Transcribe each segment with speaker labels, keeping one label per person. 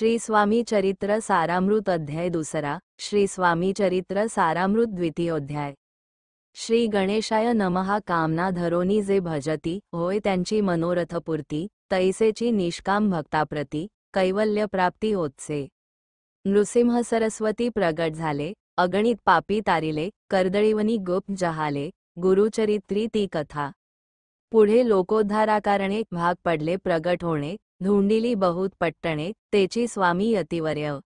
Speaker 1: श्री स्वामी चरित्र सारामृत अध्याय दुसरा, श्री स्वामी चरित्र सारामृत द्वितीयोध्याय। श्री गणेशाय नमः। कामना धरोनी जे भजती, होय त्यांची मनोरथपूर्ती, तैसेची निष्काम भक्ताप्रती, कैवल्य प्राप्ती होतसे। नृसिंह सरस्वती प्रगट झाले, अगणित पापी तारिले, कर्दळीवनी गुप्त जहाले, गुरुचरित्री ती कथा। पुढे लोकोद्धाराकारणे भाग पडले प्रगट होणे, धुंडिली बहुत पट्टणे, तेची स्वामी यतिवर्य।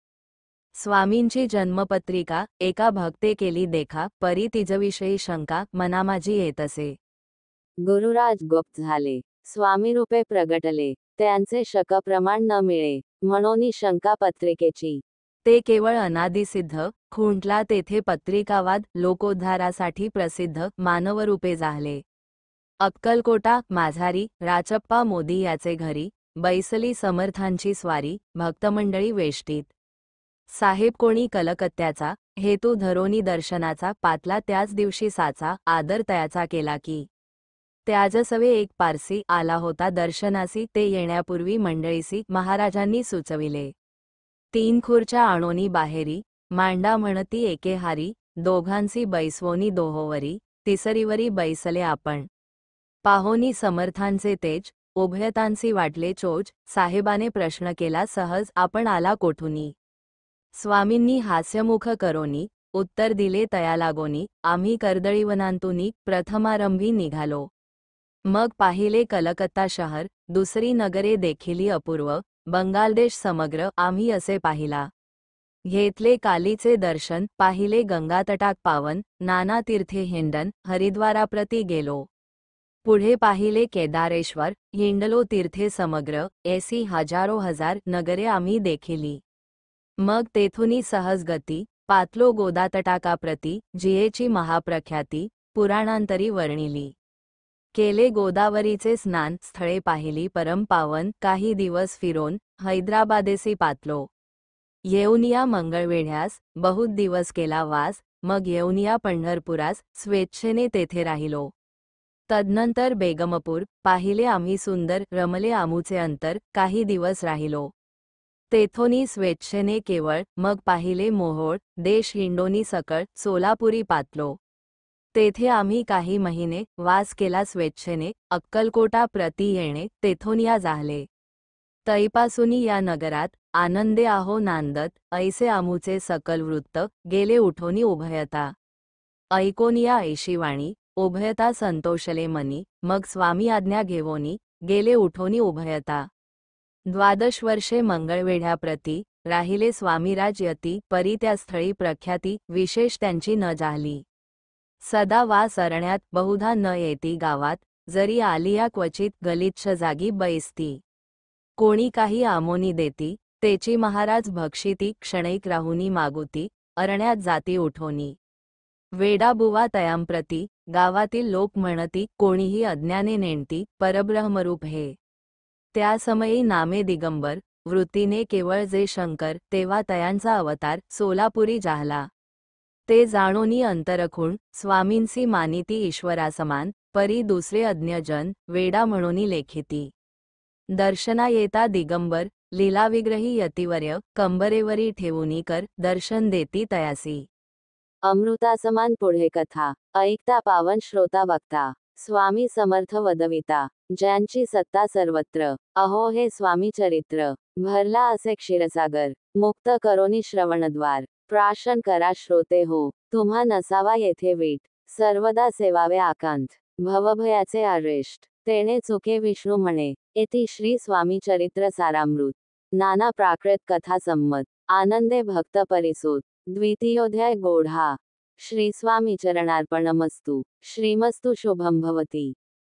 Speaker 1: स्वामींची जन्मपत्रिका एका भक्ते केली देखा, परी तिजविषयी शंका मनामाजी येतसे।
Speaker 2: गुरुराज गुप्त झाले, स्वामी रूपे प्रगटले, त्यांचे शक प्रमाण न मिळे, म्हणून शंका पत्रिकेची।
Speaker 1: ते केवळ अनादिसिद्ध, खुंटला तेथे पत्रिकावाद लोकोद्धारासाठी प्रसिद्ध मानवरूपे जाहले। अक्कलकोटा माझारी राचप्पा मोदी याचे घरी, बैसली समर्थांची स्वारी, भक्तमंडळी वेष्टीत। साहेब कोणी कलकत्त्याचा, हेतू धरोनी दर्शनाचा पातला त्याच दिवशी साचा, आदर तयाचा केला की। त्याजसवे एक पारसी आला होता दर्शनासी, ते येण्यापूर्वी मंडळीसी महाराजांनी सुचविले। 3 खुर्च्या आणोनी बाहेरी, मांडा म्हणती एके हारी, दोघांसी बैसवोनी दोहोवरी, तिसरीवरी बैसले आपण। पाहोनी समर्थांचे तेज, उभयतांसी वाटले चोज, साहेबाने प्रश्न केला सहज, आपण आला कोठुनी। स्वामींनी हास्यमुख करोनी, उत्तर दिले तया लागोनी, आम्ही कर्दळीवनांतुनी प्रथमारंभी निघालो। मग पाहिले कलकत्ता शहर, दुसरी नगरे देखिली अपूर्व, बंगालदेश समग्र आम्ही असे पाहिला। घेतले कालीचे दर्शन, पाहिले गंगातटाक पावन, नाना तीर्थे हिंडन, हरिद्वाराप्रती गेलो। पुढे पाहिले केदारेश्वर, हिंडलो तीर्थे समग्र, ऐसी हजारो हजार नगरे आम्ही देखिली। मग तेथुनी सहज गती, पातलो गोदातटाकाप्रती, जियेची महाप्रख्याती, पुराणांतरी वर्णिली। केले गोदावरीचे स्नान, स्थळे पाहिली परम पावन, काही दिवस फिरोन, हैदराबादेसी पातलो। येऊनिया मंगळवेढ्यास, बहुत दिवस केला वास, मग येऊनिया पंढरपुरास, स्वेच्छेने तेथे राहिलो। तदनंतर बेगमपूर, पाहिले आम्ही सुंदर, रमले आमुचे अंतर, काही दिवस राहिलो। तेथोनी स्वेच्छेने केवळ, मग पाहिले मोहोळ, देश हिंडोनी सकळ, सोलापुरी पातलो। तेथे आम्ही काही महिने वास केला स्वेच्छेने, अक्कलकोटा प्रती येणे, तेथोनिया जाहले। तैपासुनी या नगरात, आनंदे आहो नांदत, ऐसे आमुचे सकल वृत्त, गेले उठोनी उभयता। ऐकोनिया ऐशिवाणी, उभयता संतोषले मनी, मग स्वामी आज्ञा घेवोनी, गेले उठोनी उभयता। 12 वर्षे मंगळवेढ्याप्रती, राहिले स्वामीराज यती, परी त्या स्थळी प्रख्याती, विशेष त्यांची न जाहली। सदा वास अरण्यात, बहुधा न येती गावात, जरी आलिया क्वचित गलिच्छ जागी बैसती। कोणी काही आमोनी देती, तेची महाराज भक्षिती, क्षणैक राहुनी मागुती, अरण्यात जाती उठोनी। वेडाबुवा तयांप्रती, गावातील लोक म्हणती, कोणीही अज्ञाने नेणती, परब्रह्मरूप हे। त्या समयी नामे दिगंबर, वृत्तीने केवळ जे शंकर, तेव्हा तयांचा अवतार, सोलापुरी जाहला। ते जाणोनी अंतरखूण, स्वामींसी मानिती ईश्वरासमान, परी दुसरे अज्ञजन, वेडा म्हणोनी लेखिती। दर्शना येता दिगंबर, लीलाविग्रही यतिवर्य, कंबरेवरी ठेवूनी कर, दर्शन देती तयासी।
Speaker 2: अमृतासमान पुढे कथा, ऐकता पावन श्रोता वक्ता, स्वामी समर्थ वदविता, ज्यांची सत्ता सर्वत्र, अहो हे स्वामी चरित्र, भरला असे क्षीरसागर, मुक्त करोनी श्रवणद्वार, प्राशन करा श्रोते हो, तुम्हा नसावा येथे वीट, सर्वदा सेवावे आकांत, भवभयाचे आरेष्ट, तेणे चुके विष्णू म्हणे, इति श्री स्वामी चरित्र सारामृत। नाना प्राकृत कथा संमत, आनंदे भक्त परिसूत, द्वितीयोध्याय गोढा। श्री स्वामी चरणार्पणमस्तु, श्रीमस्तु शुभम भवती।